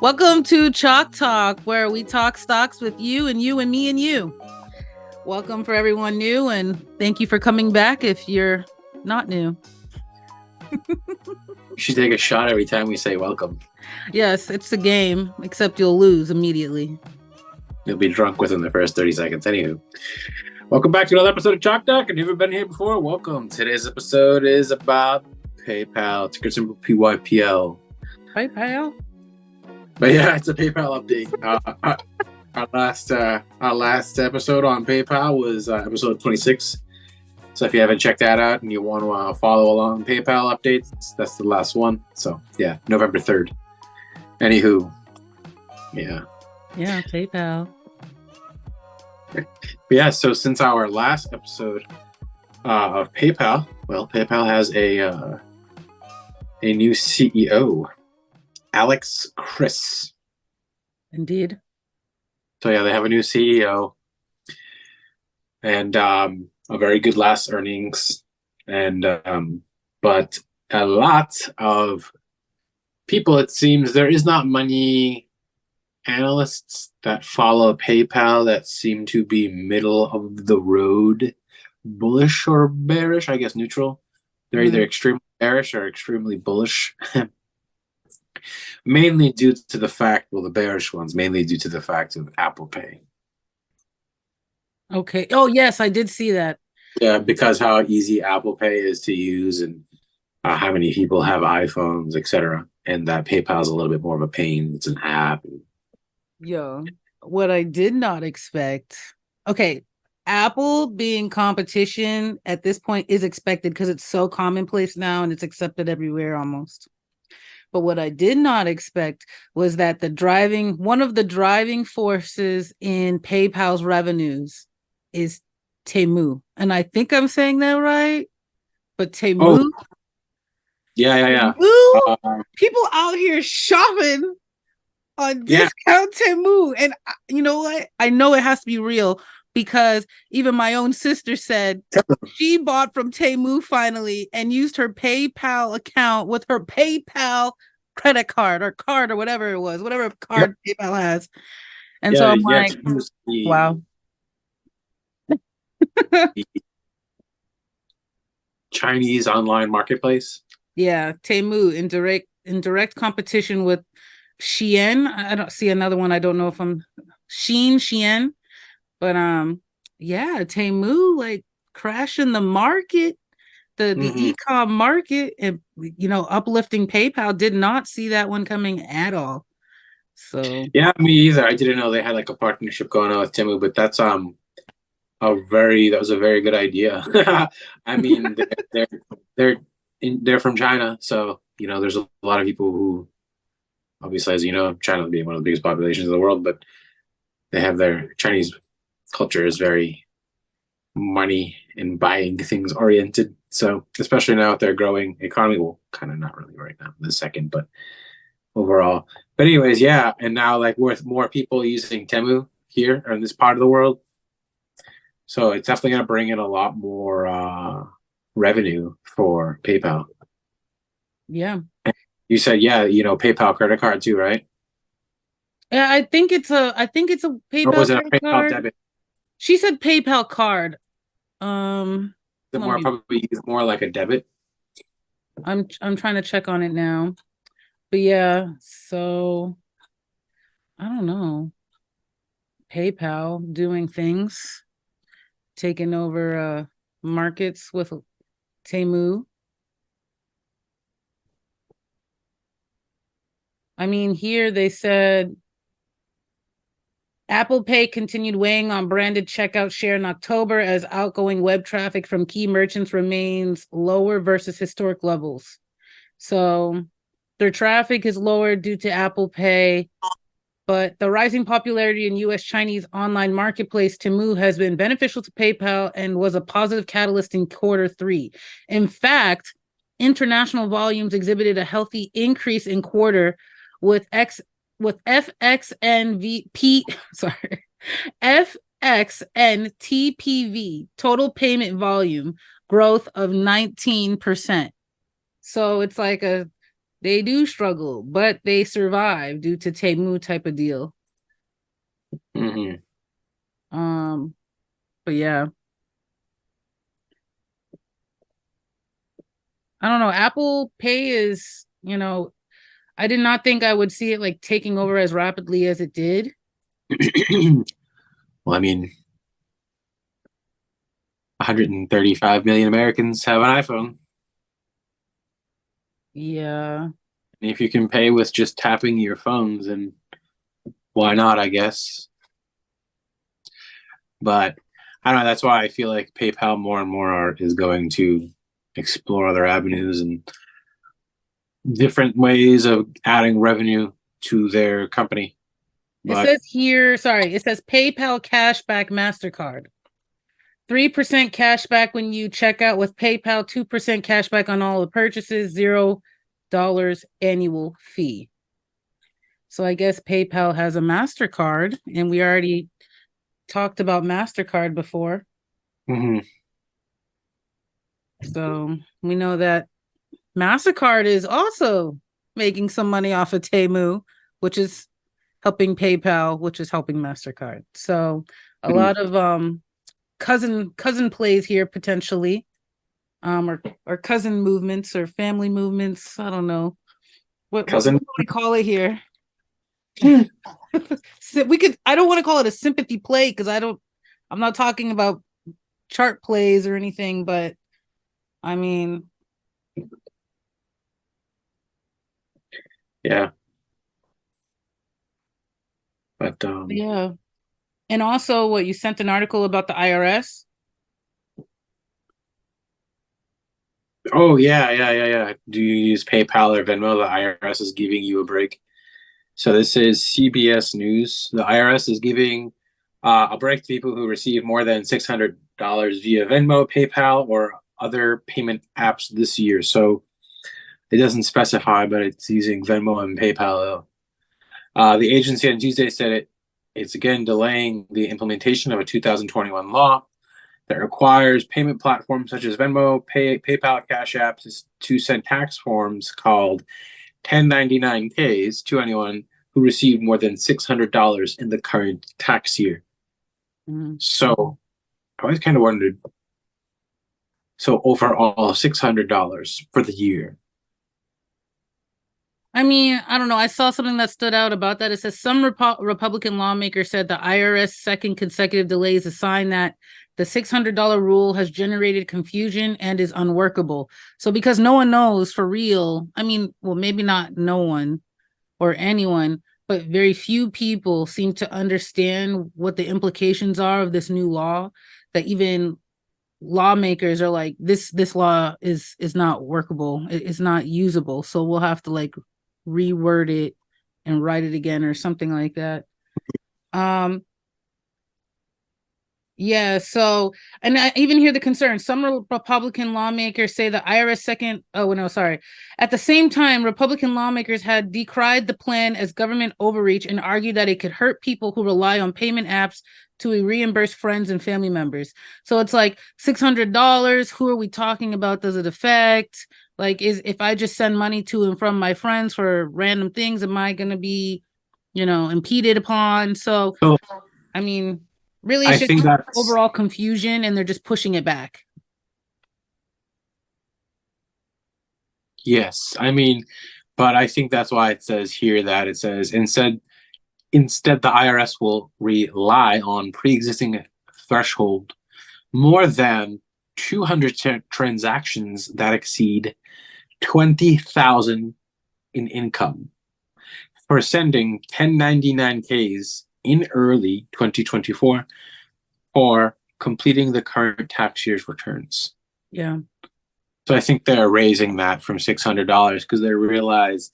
Welcome to Chalk Talk, where we talk stocks with you and you and me and you. Welcome for everyone new, and thank you for coming back if you're not new. You should take a shot every time we say welcome. Yes, it's a game, except you'll lose immediately. You'll be drunk within the first 30 seconds. Anywho, welcome back to another episode of Chalk Talk. If you've never been here before, welcome. Today's episode is about PayPal, ticker symbol PYPL. PayPal? But yeah, it's a PayPal update. Our last episode on PayPal was episode 26. So if you haven't checked that out and you want to follow along PayPal updates, that's the last one. So yeah, November 3rd. Anywho, yeah. Yeah, PayPal. Yeah, so since our last episode of PayPal, well, PayPal has a new CEO, Alex Chris. Indeed. So yeah, they have a new CEO, and a very good last earnings, and but a lot of people, it seems, there is not many analysts that follow PayPal that seem to be middle of the road, bullish or bearish, I guess neutral. They're either extremely bearish or extremely bullish. Mainly due to the fact, well, the bearish ones, mainly due to the fact of Apple Pay. Okay. Oh, yes, I did see that. Yeah, because how easy Apple Pay is to use and how many people have iPhones, etc. And that PayPal is a little bit more of a pain. It's an app. Yeah. What I did not expect. Okay. Apple being competition at this point is expected because it's so commonplace now and it's accepted everywhere almost. But what I did not expect was that one of the driving forces in PayPal's revenues is Temu. And I think I'm saying that right. But Temu. Oh. Yeah. People out here shopping on discount Temu. And you know what? I know it has to be real because even my own sister said she bought from Temu finally and used her PayPal account with her PayPal credit card or whatever it was, whatever card PayPal has. And so I'm like, wow. Chinese online marketplace. Yeah, Temu in direct competition with Shein. I don't see another one. I don't know if I'm Shein. But yeah, Temu like crashing the market, the e-com market, and uplifting PayPal. Did not see that one coming at all. So yeah, me either. I didn't know they had like a partnership going on with Temu, but that's that was a very good idea. I mean, they're from China, so there's a lot of people who, obviously, as you know, China being one of the biggest populations in the world, but they have their Chinese culture is very money and buying things oriented. So especially now that they're growing economy, well, kind of not really right now in the second, but overall. But anyways, yeah, and now like with more people using Temu here or in this part of the world, so it's definitely going to bring in a lot more revenue for PayPal. Yeah. You said, PayPal credit card too, right? Yeah, I think it's a PayPal. Or was it a PayPal card? debit? She said PayPal card. Probably use more like a debit. I'm trying to check on it now. But yeah, so I don't know. PayPal doing things, taking over markets with Temu. I mean, here they said Apple Pay continued weighing on branded checkout share in October as outgoing web traffic from key merchants remains lower versus historic levels. So their traffic is lower due to Apple Pay, but the rising popularity in U.S. Chinese online marketplace Temu has been beneficial to PayPal and was a positive catalyst in quarter 3. In fact, international volumes exhibited a healthy increase in quarter with FXNTPV total payment volume growth of 19%. So it's like a They do struggle, but they survive due to Temu type of deal. Hmm. But yeah, I don't know. Apple Pay is, I did not think I would see it like taking over as rapidly as it did. Well, I mean, 135 million Americans have an iPhone. Yeah. And if you can pay with just tapping your phones, then why not, I guess. But I don't know. That's why I feel like PayPal more and more is going to explore other avenues and different ways of adding revenue to their company. It But says here, sorry, it says PayPal cashback MasterCard. 3% cashback when you check out with PayPal, 2% cashback on all the purchases, $0 annual fee. So I guess PayPal has a MasterCard, and we already talked about MasterCard before. mhm. So we know that MasterCard is also making some money off of Temu, which is helping PayPal, which is helping MasterCard. So a lot of cousin plays here potentially. Or cousin movements or family movements. I don't know. What Cousin. do we call it here? I don't want to call it a sympathy play because I'm not talking about chart plays or anything, but I mean, Yeah. But yeah. And also what you sent an article about the IRS. oh yeah. Do you use PayPal or Venmo? The IRS is giving you a break. So this is CBS News. The IRS is giving a break to people who receive more than $600 via Venmo, PayPal, or other payment apps this year. So it doesn't specify, but it's using Venmo and PayPal. The agency on Tuesday said it's again delaying the implementation of a 2021 law that requires payment platforms such as Venmo, PayPal, Cash Apps to send tax forms called 1099-Ks to anyone who received more than $600 in the current tax year. Mhm. So I always kind of wondered. So overall, $600 for the year. I mean, I don't know. I saw something that stood out about that. It says some Republican lawmakers said the IRS second consecutive delay is a sign that the $600 rule has generated confusion and is unworkable. So because no one knows for real, I mean, well, maybe not no one or anyone, but very few people seem to understand what the implications are of this new law, that even lawmakers are like, this law is not workable. It's not usable. So we'll have to like reword it and write it again or something like that. Um, yeah, so, and I even hear the concern. Some Republican lawmakers say the IRS second, oh, no, sorry. At the same time, Republican lawmakers had decried the plan as government overreach and argued that it could hurt people who rely on payment apps to reimburse friends and family members. So it's like $600. Who are we talking about? Does it affect? Like, if I just send money to and from my friends for random things, am I going to be, impeded upon? So, So I mean, really, I it's just think that's overall confusion, and they're just pushing it back. yes. I mean, but I think that's why it says here that it says instead the IRS will rely on pre-existing threshold more than 200 transactions that exceed 20,000 in income for sending 1099-Ks in early 2024 or completing the current tax year's returns. Yeah. So I think they're raising that from $600 because they realized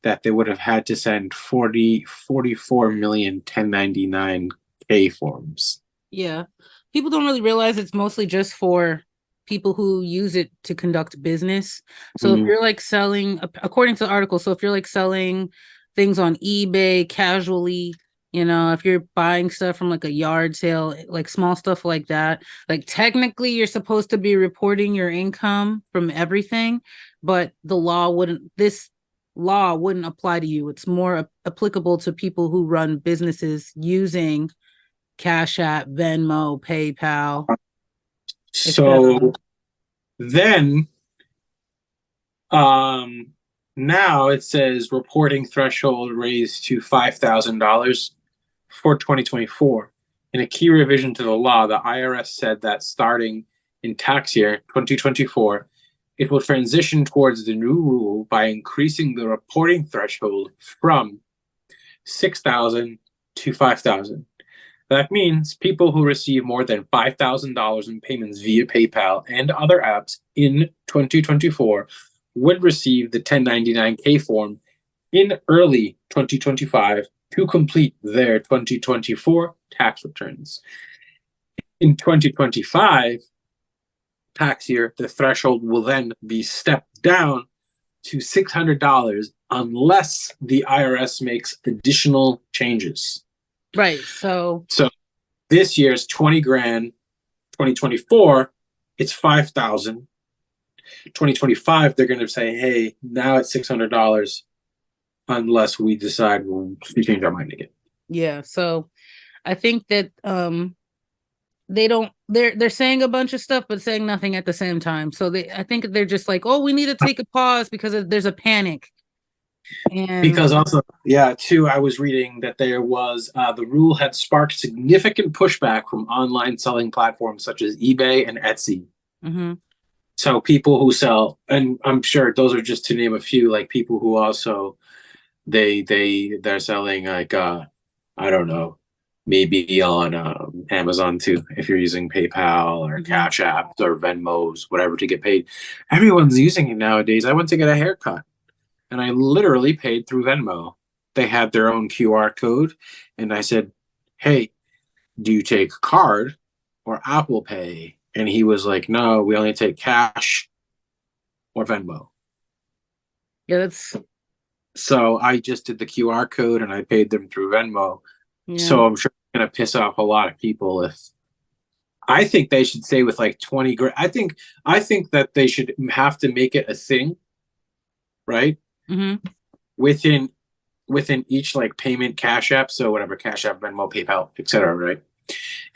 that they would have had to send 44 million 1099-K forms. Yeah. People don't really realize it's mostly just for people who use it to conduct business. So if Mm. you're like selling, according to the article, so if you're like selling things on eBay casually, if you're buying stuff from like a yard sale, like small stuff like that, like technically you're supposed to be reporting your income from everything, but the law wouldn't, this law wouldn't apply to you. It's more applicable to people who run businesses using Cash App, Venmo, PayPal, etc. So then, um, now it says reporting threshold raised to $5,000 for 2024. In a key revision to the law, the IRS said that starting in tax year 2024, it will transition towards the new rule by increasing the reporting threshold from 6,000 to 5,000. That means people who receive more than $5,000 in payments via PayPal and other apps in 2024 would receive the 1099-K form in early 2025 to complete their 2024 tax returns. In 2025 tax year, the threshold will then be stepped down to $600 unless the IRS makes additional changes. Right. So This year's 20 grand, 2024, it's 5,000. 2025, they're going to say, hey, now it's $600 unless we decide we change our mind again. yeah. So I think that they're saying a bunch of stuff but saying nothing at the same time. So I think they're just like, oh, we need to take a pause because there's a panic. And because also, yeah, too, I was reading that there was the rule had sparked significant pushback from online selling platforms such as eBay and Etsy. mm-hmm. So people who sell, and I'm sure those are just to name a few, like people who also they're selling like I don't know, maybe on Amazon too, if you're using PayPal or Mm-hmm. Cash Apps or Venmos, whatever to get paid. Everyone's using it nowadays. I went to get a haircut and I literally paid through Venmo. They had their own QR code, and I said, "Hey, do you take card or Apple Pay?" And he was like, "No, we only take cash or Venmo." Yeah, that's So I just did the QR code and I paid them through Venmo. yeah. So I'm sure it's going to piss off a lot of people. If I think they should stay with like 20 grand. I think that they should have to make it a thing, right? Mm-hmm. Within each like payment Cash App, so whatever, Cash App, Venmo, PayPal, etc., right?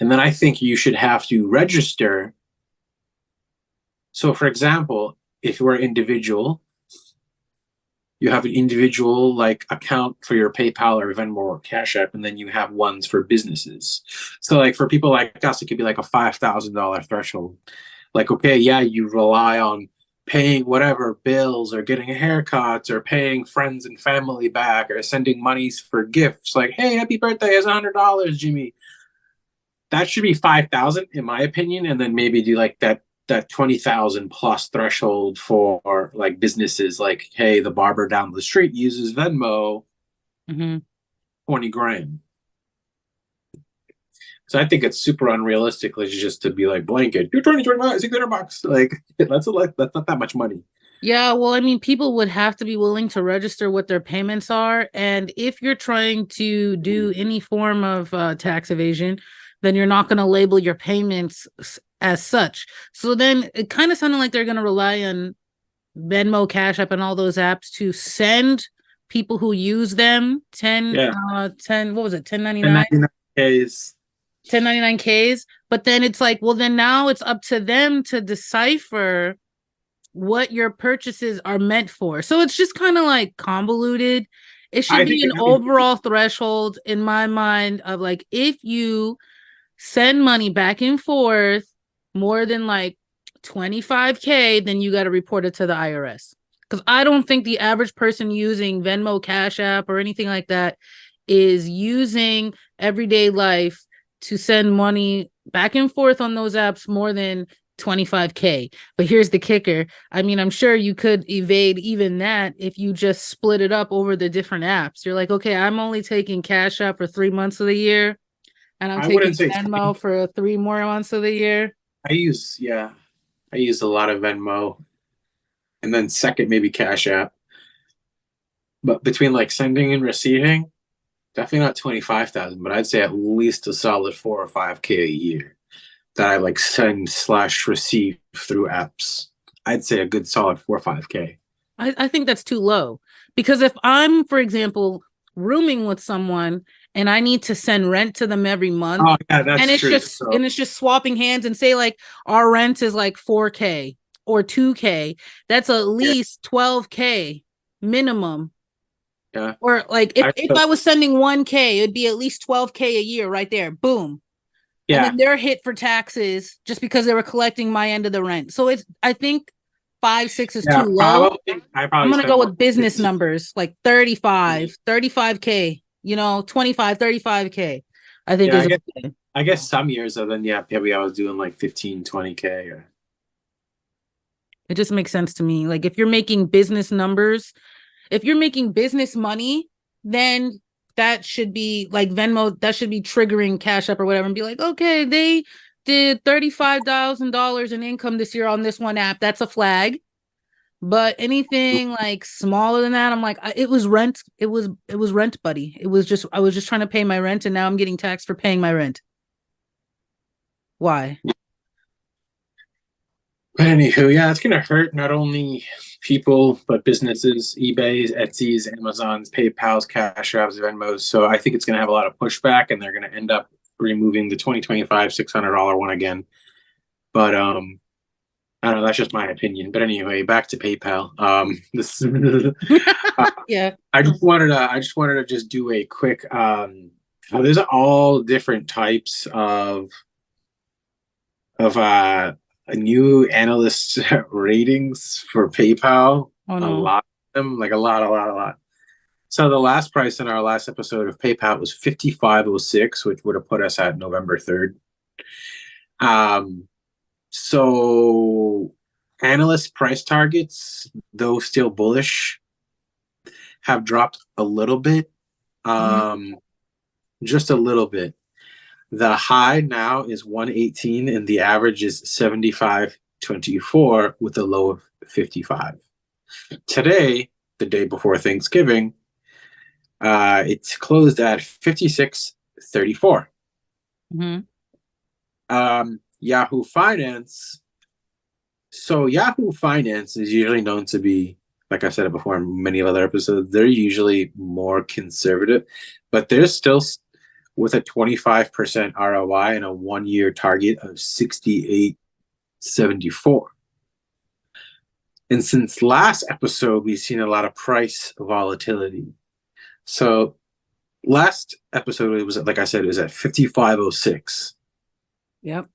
And then I think you should have to register. So for example, if you're an individual, you have an individual like account for your PayPal or Venmo or Cash App, and then you have ones for businesses. So like for people like us, it could be like a $5,000 threshold. Like, okay, yeah, you rely on paying whatever bills or getting a haircut or paying friends and family back or sending monies for gifts. Like, hey, happy birthday, it's $100, Jimmy. That should be 5,000 in my opinion, and then maybe do like that 20,000 plus threshold for like businesses. Like, hey, the barber down the street uses Venmo, Mm-hmm. 20 grand. So I think it's super unrealistic just to be like blanket, do 20, 25, $600. Like that's not that much money. Yeah, well, I mean, people would have to be willing to register what their payments are. And if you're trying to do any form of tax evasion, then you're not going to label your payments as such. So then it kind of sounded like they're going to rely on Venmo, Cash App, and all those apps to send people who use them 10, what was it, 1099? 1099Ks. 1099Ks. But then it's like, well, then now it's up to them to decipher what your purchases are meant for. So it's just kind of like convoluted. It should be an overall threshold in my mind of like, if you send money back and forth more than like 25K, then you got to report it to the IRS. Because I don't think the average person using Venmo, Cash App, or anything like that is using everyday life to send money back and forth on those apps more than 25K. But here's the kicker. I mean, I'm sure you could evade even that if you just split it up over the different apps. You're like, okay, I'm only taking Cash App for 3 months of the year, and I'm taking Venmo for 3 more months of the year. I use a lot of Venmo, and then second maybe Cash App. But between like sending and receiving, definitely not 25,000, but I'd say at least a solid 4 or 5K a year that I like send / receive through apps. I'd say a good solid 4 or 5K. I think that's too low because if I'm, for example, rooming with someone and I need to send rent to them every month, Oh yeah, that's true. So it's just swapping hands and say like our rent is like 4K or 2K, that's at yeah, least 12K minimum. yeah. Or like I if I was sending 1K, it'd be at least 12K a year right there. Boom. And yeah. then they're hit for taxes just because they were collecting my end of the rent. So it's I think 5, 6 is too Yeah, low. probably. I I'm probably gonna spent go more with like business 15. numbers like 35K, 25, 35K, I think Yeah, is okay. I guess some years and then yeah, maybe I was doing like 15, 20K or It just makes sense to me. Like if you're making business numbers, if you're making business money, then that should be like Venmo, that should be triggering Cash App or whatever and be like, okay, they did $35,000 in income this year on this one app. That's a flag. But anything like smaller than that, I'm like, it was rent. It was rent, buddy. I was just trying to pay my rent, and now I'm getting taxed for paying my rent. Why? but anywho, yeah, it's gonna hurt not only people but businesses, eBay's, Etsy's, Amazon's, PayPal's, Cash App's, Venmo's. So I think it's gonna have a lot of pushback, and they're gonna end up removing the 2025 $600 one again. But I don't know. That's just my opinion. But anyway, back to PayPal. This Yeah. I just wanted to just do a quick. So there's all different types of new analyst ratings for PayPal. Oh A no. lot of them, like a lot, a lot, a lot. So the last price in our last episode of PayPal was 55.06, which would have put us at November 3rd. Um, so analyst price targets, though still bullish, have dropped a little bit. Mhm. Just a little bit. The high now is 118 and the average is 75.24 with a low of 55. Today, the day before Thanksgiving, it's closed at 56.34. Mhm. Yahoo Finance. So Yahoo Finance is usually known to be, like I said it before in many other episodes, they're usually more conservative, but they're still with a 25% ROI and a 1 year target of 68.74. And since last episode, we've seen a lot of price volatility. So last episode, it was like I said, it was at 55.06. Yep.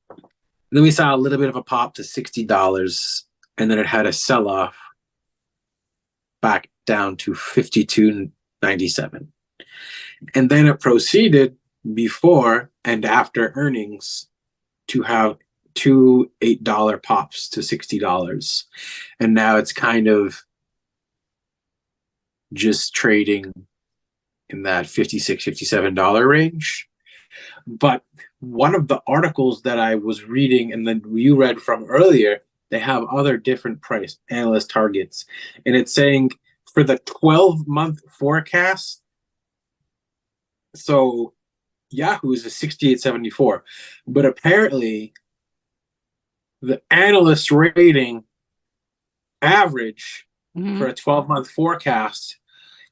Then we saw a little bit of a pop to $60, and then it had a sell off back down to 52.97. And then it proceeded before and after earnings to have two $8 pops to $60. And now it's kind of just trading in that $56, $57 range. But one of the articles that I was reading and then you read from earlier, they have other different price analyst targets. And it's saying for the 12-month forecast, so Yahoo is a 68.74, but apparently the analyst rating average for Mhm. a 12-month forecast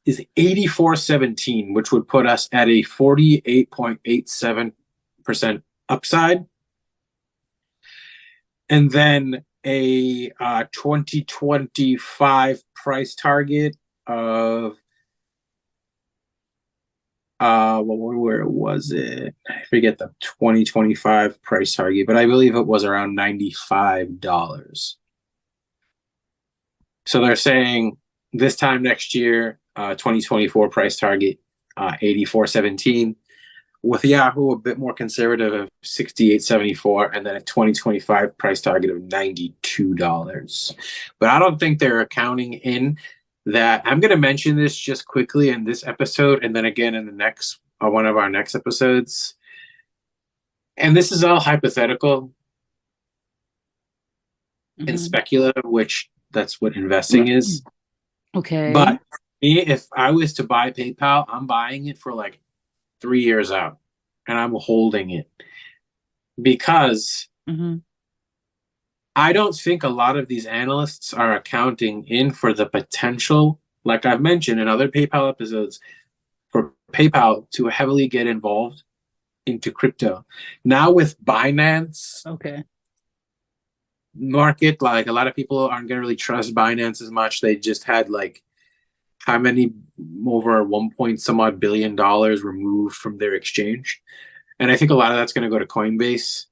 is 84.17, which would put us at a 48.87% upside. And then a 2025 price target of where was it? I forget the 2025 price target, but I believe it was around $95. So they're saying this time next year, 2024 price target 84.17. With Yahoo, a bit more conservative of 68.74, and then a 2025 price target of $92. But I don't think they're accounting in that. I'm going to mention this just quickly in this episode, and then again in the next one of our next episodes. And this is all hypothetical and Mhm. speculative, which that's what investing is. Okay. But me, if I was to buy PayPal, I'm buying it for like 3 years out, and I'm holding it because Mhm. I don't think a lot of these analysts are accounting in for the potential, like I've mentioned in other PayPal episodes, for PayPal to heavily get involved into crypto. Now with Binance Okay. market, like a lot of people aren't gonna really trust Binance as much. They just had like how many, over 1 point some odd $billion removed from their exchange. And I think a lot of that's gonna go to Coinbase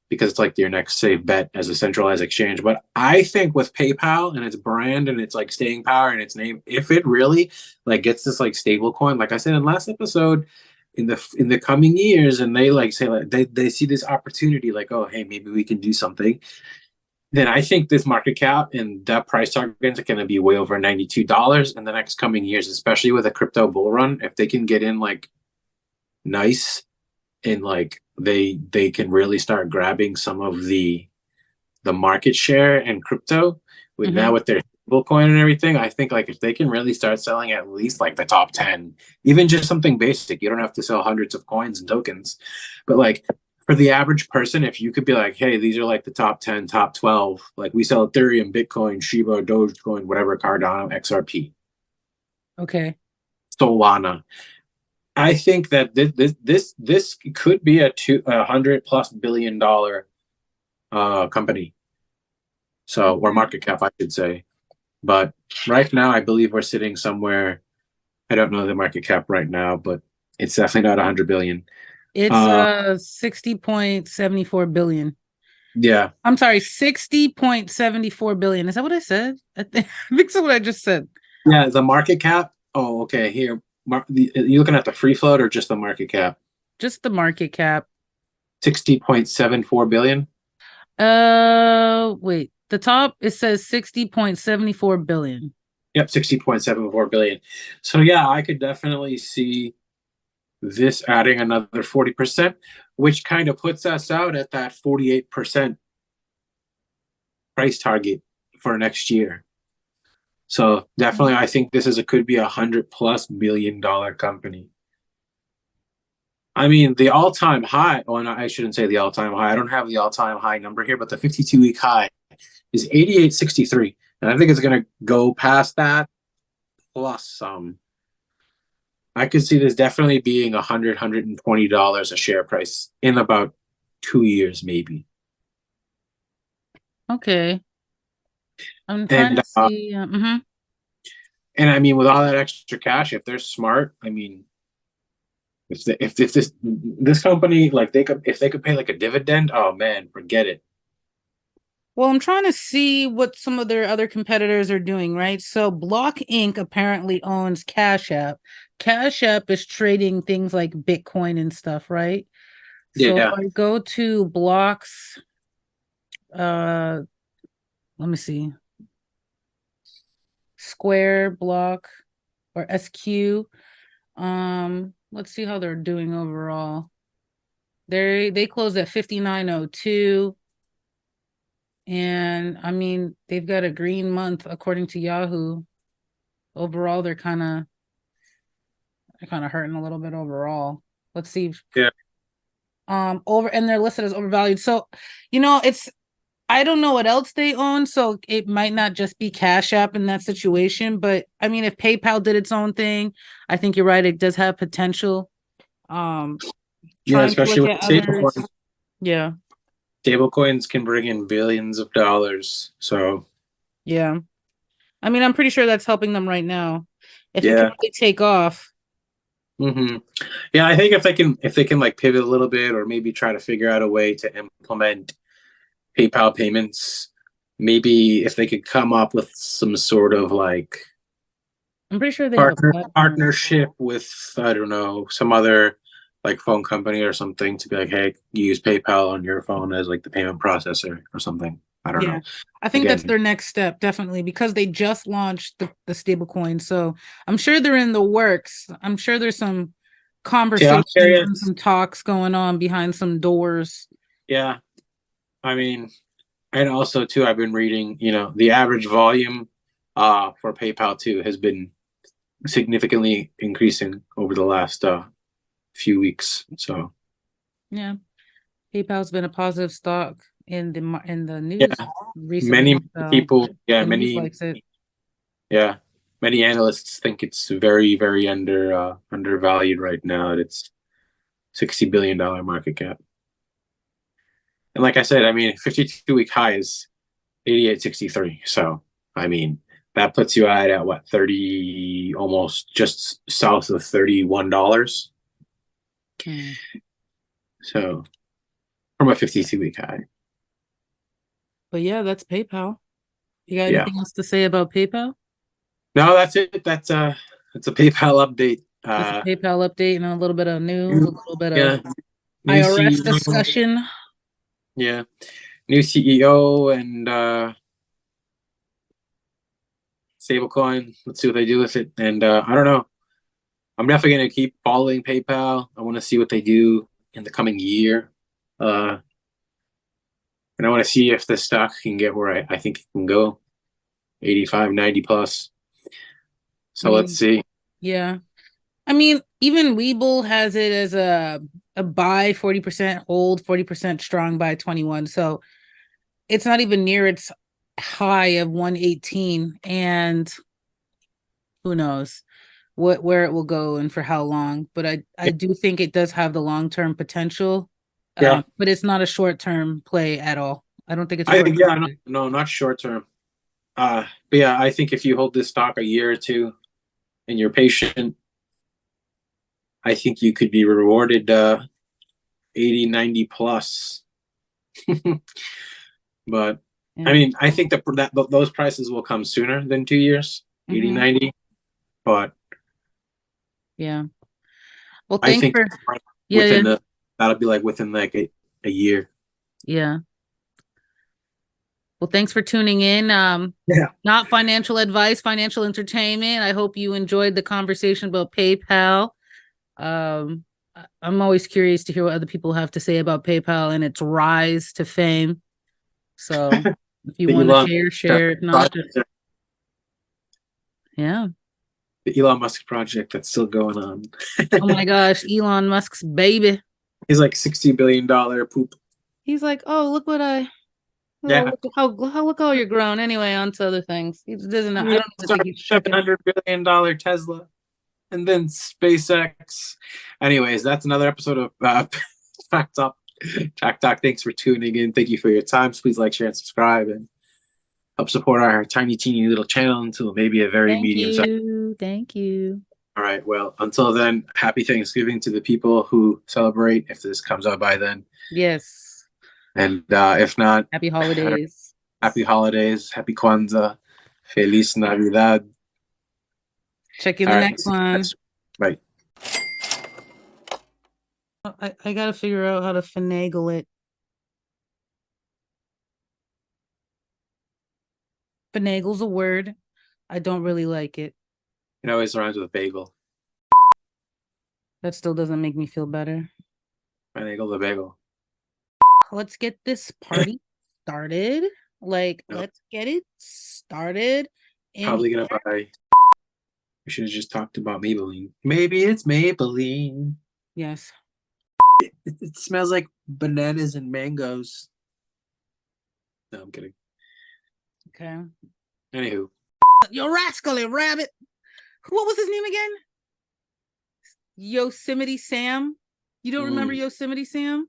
because it's like your next safe bet as a centralized exchange. But I think with PayPal and its brand and its like staying power and its name, if it really like gets this like stable coin, like I said in last episode, in the coming years, and they like say like they see this opportunity, like, oh hey, maybe we can do something, then I think this market cap and that price target is going to be way over $92 in the next coming years, especially with a crypto bull run. If they can get in like nice, and like they can really start grabbing some of the market share in crypto with now Hmm. with their coin and everything. I think like if they can really start selling at least like the top 10, even just something basic, you don't have to sell hundreds of coins and tokens, but like for the average person, if you could be like, hey, these are like the top 10, top 12, like we sell Ethereum, Bitcoin, Shiba, Dogecoin, whatever, Cardano, XRP, Okay. Solana. I think that this could be a $100+ billion company. So, or market cap, I should say. But right now, I believe we're sitting somewhere. I don't know the market cap right now, but it's definitely not 100 billion. It's Uh, 60.74 billion. yeah, I'm sorry, 60.74 billion. Is that what I said? I think so what I just said. yeah. The market cap. Oh, okay. Here, you looking at the free float or just the market cap? Just the market cap. 60.74 billion. Wait. The top it says 60.74 billion. Yep, 60.74 billion. So yeah, I could definitely see this adding another 40%, which kind of puts us out at that 48% price target for next year. So definitely, I think this is could be $100+ billion company. I mean, the all-time high. Oh, no, I shouldn't say the all-time high. I don't have the all-time high number here, but the 52-week high is 88.63, and I think it's going to go past that plus some. I could see this definitely being $120 a share price in about 2 years, maybe. Okay. I'm trying And to see. and I mean, with all that extra cash, if they're smart, I mean, if this company like they could, if they could pay like a dividend, oh man, forget it. Well, I'm trying to see what some of their other competitors are doing, right? So Block Inc. apparently owns Cash App. Cash App is trading things like Bitcoin and stuff, right? So if Yeah, I go to Block's, uh, let me see, Square Block or SQ. Let's see how they're doing overall. They closed at 59.02. And I mean, they've got a green month according to Yahoo. Overall, they're kind of hurting a little bit overall. Let's see. yeah, Over and they're listed as overvalued. So, it's I don't know what else they own, so it might not just be Cash App in that situation. But I mean, if PayPal did its own thing, I think you're right. It does have potential. Um, yeah. Trying to Especially look with at others. stablecoins. Yeah, Stablecoins can bring in billions of dollars. So yeah. I mean, I'm pretty sure that's helping them right now. If it can yeah, really take off. hmm yeah. I think if they can like pivot a little bit, or maybe try to figure out a way to implement PayPal payments. Maybe if they could come up with some sort of like I'm pretty sure they have a platform. partnership with, I don't know, some other like phone company or something, to be like, hey, you use PayPal on your phone as like the payment processor or something. I don't Yeah. know. I think that's Again, their next step, definitely, because they just launched the stable coin. So I'm sure they're in the works. I'm sure there's some see, I'm conversations and curious. some talks going on behind some doors. Yeah, I mean, and also too, I've been reading, the average volume for PayPal too has been significantly increasing over the last few weeks. So Yeah. PayPal's been a positive stock. in the news Yeah, recently. many So people, yeah, the news likes it. yeah, many analysts think it's very, very undervalued right now at its $60 billion market cap. And like I said, I mean, 52-week high is 88.63. So, I mean, that puts you at what, 30, almost just south of $31. Hmm. So, from a 52-week high. But yeah, that's PayPal. You got Yeah. anything else to say about PayPal? No, that's it. That's a PayPal update. That's a PayPal update and a little bit of news, a little bit of Yeah, new IRS CEO. discussion. Yeah, new CEO and stablecoin. Let's see what they do with it. And I don't know. I'm definitely gonna keep following PayPal. I want to see what they do in the coming year. Uh, and I want to see if the stock can get where I think it can go, 85, 90 plus. So let's see. Yeah. I mean, even Webull has it as a buy 40%, hold 40% strong by 21. So it's not even near its high of 118. And who knows where it will go and for how long. But I do think it does have the long-term potential. Yeah, But it's not a short-term play at all. I don't think it's a I think short-term yeah, no, play. no, not short term. But yeah, I think if you hold this stock a year or two and you're patient, I think you could be rewarded 80, 90 plus. But I Yeah. mean, I think that those prices will come sooner than 2 years, 80, Hmm. 90. But Yeah. Well, I thanks think for yeah, yeah, within that'll be like within like a year. yeah. Well, thanks for tuning in. Yeah. Not financial advice, financial entertainment. I hope you enjoyed the conversation about PayPal. I'm always curious to hear what other people have to say about PayPal and its rise to fame. So if you The want to Elon share, share. If not, just yeah. the Elon Musk project that's still going on. Oh my gosh, Elon Musk's baby. He's like $60 billion poop. He's like, oh, look what I oh, Yeah. look how you're grown. Anyway, on to other things. He doesn't. I Yeah, don't even start think he's checking. $700 billion Tesla and then SpaceX. Anyways, that's another episode of Fact Talk. Fact Talk. Thanks for tuning in. Thank you for your time. Please like, share, and subscribe, and help support our tiny, teeny little channel until maybe a very Thank medium size. you. Thank you. All right. Well, until then, happy Thanksgiving to the people who celebrate. If this comes out by then, Yes. and if not, Happy holidays. happy holidays, happy Kwanzaa, Feliz Navidad. Check you in All the right. next one. Bye. I gotta figure out how to finagle it. Finagle's a word. I don't really like it. It always rhymes with bagel. That still doesn't make me feel better. Bagel the bagel. Let's get this party started. Like, No, let's get it started. In probably gonna buy. We should have just talked about Maybelline. Maybe it's Maybelline. yes. It smells like bananas and mangoes. No, I'm kidding. Okay. Anywho. You rascally rabbit. What was his name again? Yosemite Sam. You don't remember Yosemite Sam?